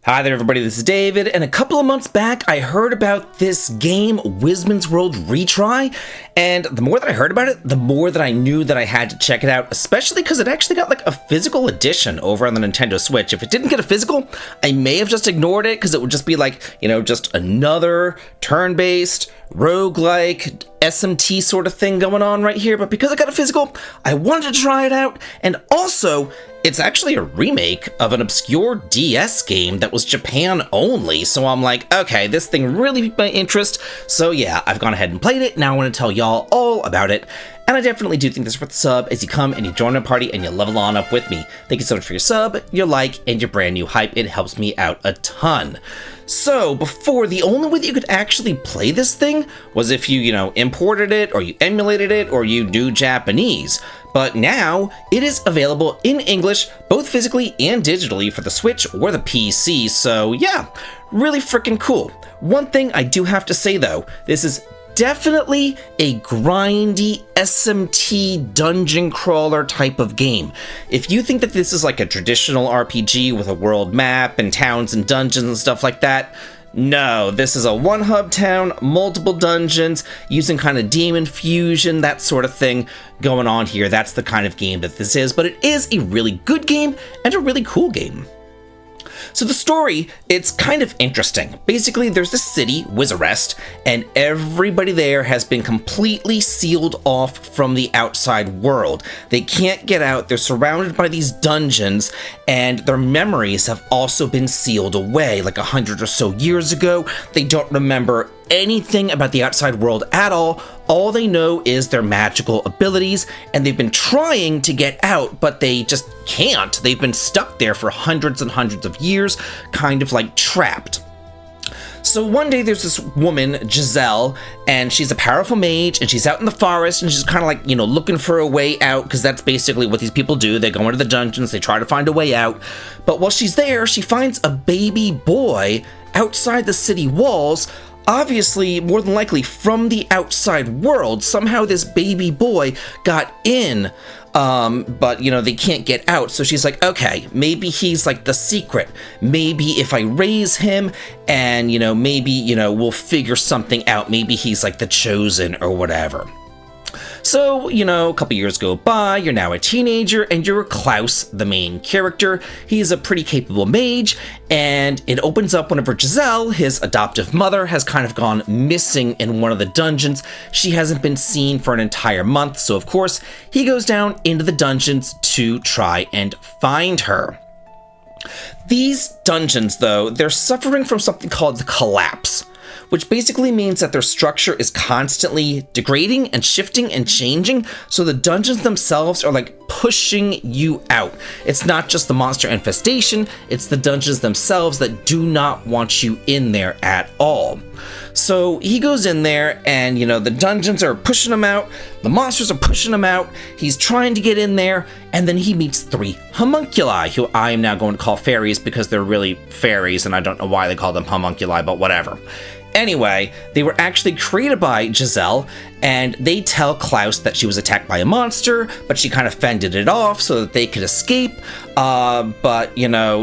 Hi there everybody, this is David, and a couple of months back I heard about this game, Wizman's World ReTry, and the more that I heard about it, the more that I knew that I had to check it out, especially because it actually got like a physical edition over on the Nintendo Switch. If it didn't get a physical, I may have just ignored it because it would just be like, just another turn-based, roguelike, SMT sort of thing going on right here, but because I got a physical, I wanted to try it out, and also, it's actually a remake of an obscure DS game that was Japan only, so I'm like, okay, this thing really piqued my interest, so yeah, I've gone ahead and played it, now I want to tell y'all all about it, and I definitely do think this is worth the sub as you come and you join a party and you level on up with me. Thank you so much for your sub, your like, and your brand new hype, it helps me out a ton. So, before, the only way that you could actually play this thing was if you, imported it, or you emulated it, or you knew Japanese. But now, it is available in English, both physically and digitally for the Switch or the PC, so yeah, really freaking cool. One thing I do have to say though, this is definitely a grindy SMT dungeon crawler type of game. If you think that this is like a traditional RPG with a world map and towns and dungeons and stuff like that, no, this is a one hub town, multiple dungeons, using kind of demon fusion, that sort of thing going on here. That's the kind of game that this is, but it is a really good game and a really cool game. So the story, it's kind of interesting. Basically, there's this city, Wizarest, and everybody there has been completely sealed off from the outside world. They can't get out, they're surrounded by these dungeons, and their memories have also been sealed away. Like 100 or so years ago, they don't remember anything about the outside world at all. All they know is their magical abilities, and they've been trying to get out, but they just can't. They've been stuck there for hundreds and hundreds of years, kind of like trapped. So one day there's this woman, Giselle, and she's a powerful mage, and she's out in the forest, and she's kind of like, looking for a way out, because that's basically what these people do. They go into the dungeons, they try to find a way out. But while she's there, she finds a baby boy outside the city walls, obviously, more than likely, from the outside world. Somehow this baby boy got in, but, they can't get out. So she's like, okay, maybe he's like the secret. Maybe if I raise him and, maybe, we'll figure something out. Maybe he's like the chosen or whatever. So, a couple years go by, you're now a teenager, and you're Klaus, the main character. He's a pretty capable mage, and it opens up whenever Giselle, his adoptive mother, has kind of gone missing in one of the dungeons. She hasn't been seen for an entire month, so of course, he goes down into the dungeons to try and find her. These dungeons, though, they're suffering from something called the collapse, which basically means that their structure is constantly degrading and shifting and changing, so the dungeons themselves are like pushing you out. It's not just the monster infestation, it's the dungeons themselves that do not want you in there at all. So he goes in there and, the dungeons are pushing him out, the monsters are pushing him out, he's trying to get in there, and then he meets 3 homunculi, who I am now going to call fairies because they're really fairies, and I don't know why they call them homunculi, but whatever. Anyway, they were actually created by Giselle, and they tell Klaus that she was attacked by a monster, but she kind of fended it off so that they could escape. But,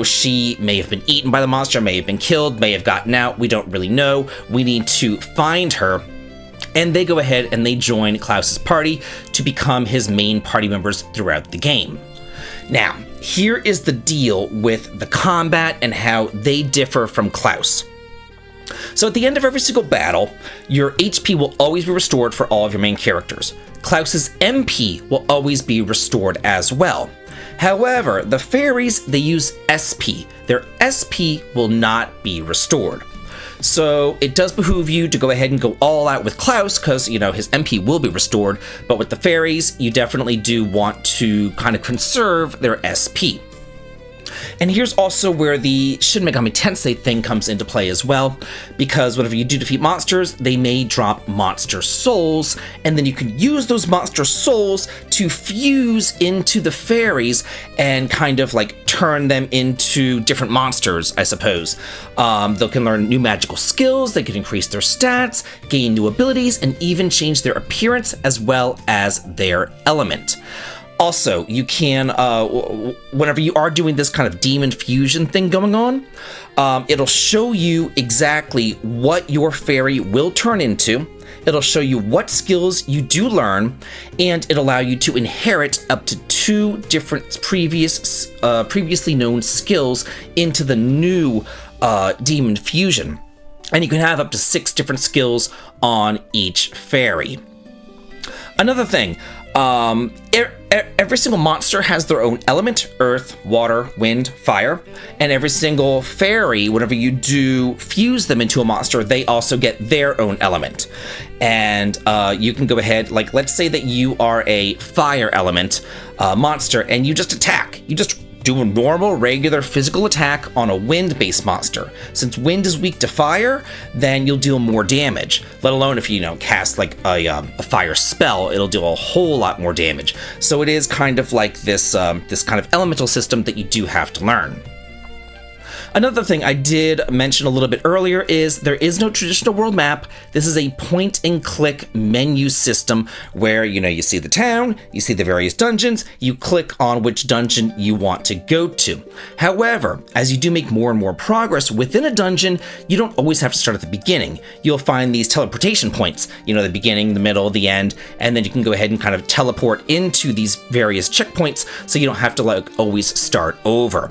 she may have been eaten by the monster, may have been killed, may have gotten out. We don't really know. We need to find her. And they go ahead and they join Klaus's party to become his main party members throughout the game. Now, here is the deal with the combat and how they differ from Klaus. So at the end of every single battle, your HP will always be restored for all of your main characters. Klaus's MP will always be restored as well. However, the fairies, they use SP. Their SP will not be restored. So it does behoove you to go ahead and go all out with Klaus because, his MP will be restored, but with the fairies, you definitely do want to kind of conserve their SP. And here's also where the Shin Megami Tensei thing comes into play as well, because whenever you do defeat monsters, they may drop monster souls, and then you can use those monster souls to fuse into the fairies and kind of like turn them into different monsters, I suppose. They can learn new magical skills, they can increase their stats, gain new abilities, and even change their appearance as well as their element. Also, you can, whenever you are doing this kind of demon fusion thing going on, it'll show you exactly what your fairy will turn into. It'll show you what skills you do learn, and it'll allow you to inherit up to 2 different previously known skills into the new demon fusion. And you can have up to 6 different skills on each fairy. Another thing, every single monster has their own element: earth, water, wind, fire, and every single fairy, whenever you do fuse them into a monster, they also get their own element. And you can go ahead, like, let's say that you are a fire element monster, and you just attack. You just do a normal, regular physical attack on a wind-based monster. Since wind is weak to fire, then you'll deal more damage. Let alone if you cast like a fire spell, it'll do a whole lot more damage. So it is kind of like this this kind of elemental system that you do have to learn. Another thing I did mention a little bit earlier is there is no traditional world map. This is a point-and-click menu system where, you see the town, you see the various dungeons, you click on which dungeon you want to go to. However, as you do make more and more progress within a dungeon, you don't always have to start at the beginning. You'll find these teleportation points, the beginning, the middle, the end, and then you can go ahead and kind of teleport into these various checkpoints so you don't have to always start over.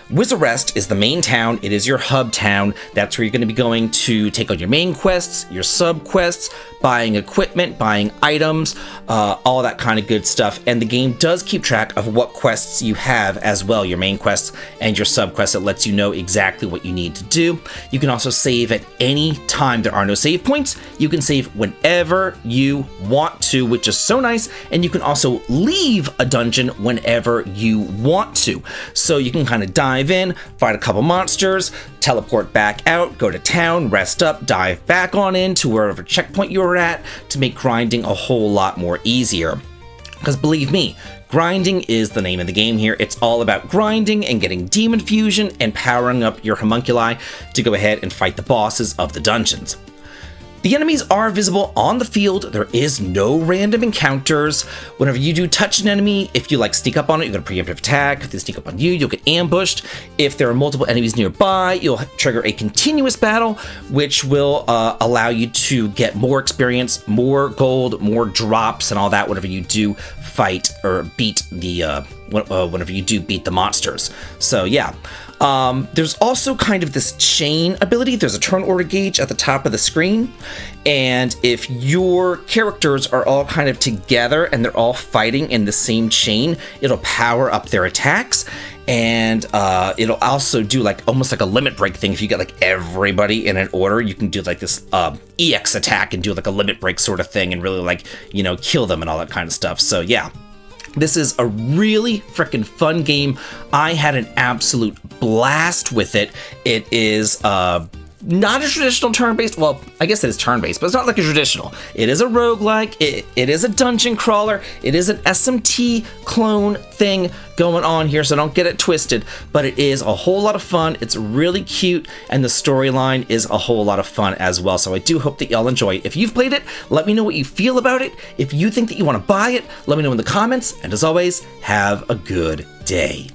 Wizarest is the main town. It is your hub town. That's where you're going to be going to take on your main quests, your sub quests, buying equipment, buying items, all that kind of good stuff. And the game does keep track of what quests you have as well, your main quests and your sub quests. It lets you know exactly what you need to do. You can also save at any time. There are no save points. You can save whenever you want to, which is so nice. And you can also leave a dungeon whenever you want to. So you can kind of dive in, fight a couple monsters, teleport back out, go to town, rest up, dive back on into wherever checkpoint you're at to make grinding a whole lot more easier. Because believe me, grinding is the name of the game here. It's all about grinding and getting demon fusion and powering up your homunculi to go ahead and fight the bosses of the dungeons. The enemies are visible on the field. There is no random encounters. Whenever you do touch an enemy, if you sneak up on it, you get a preemptive attack. If they sneak up on you, you'll get ambushed. If there are multiple enemies nearby, you'll trigger a continuous battle, which will allow you to get more experience, more gold, more drops, and all that whenever you do fight or beat the whenever you do beat the monsters. So yeah. There's also kind of this chain ability. There's a turn order gauge at the top of the screen, and if your characters are all kind of together and they're all fighting in the same chain, it'll power up their attacks, and it'll also do almost like a limit break thing. If you get everybody in an order, you can do this EX attack and do a limit break sort of thing and really kill them and all that kind of stuff. So yeah. This is a really freaking fun game. I had an absolute blast with it. It is not a traditional turn-based, well, I guess it is turn-based, but it's not like a traditional. It is a roguelike, it is a dungeon crawler, it is an SMT clone thing going on here, so don't get it twisted, but it is a whole lot of fun. It's really cute, and the storyline is a whole lot of fun as well, so I do hope that y'all enjoy it. If you've played it, let me know what you feel about it. If you think that you want to buy it, let me know in the comments, and as always, have a good day.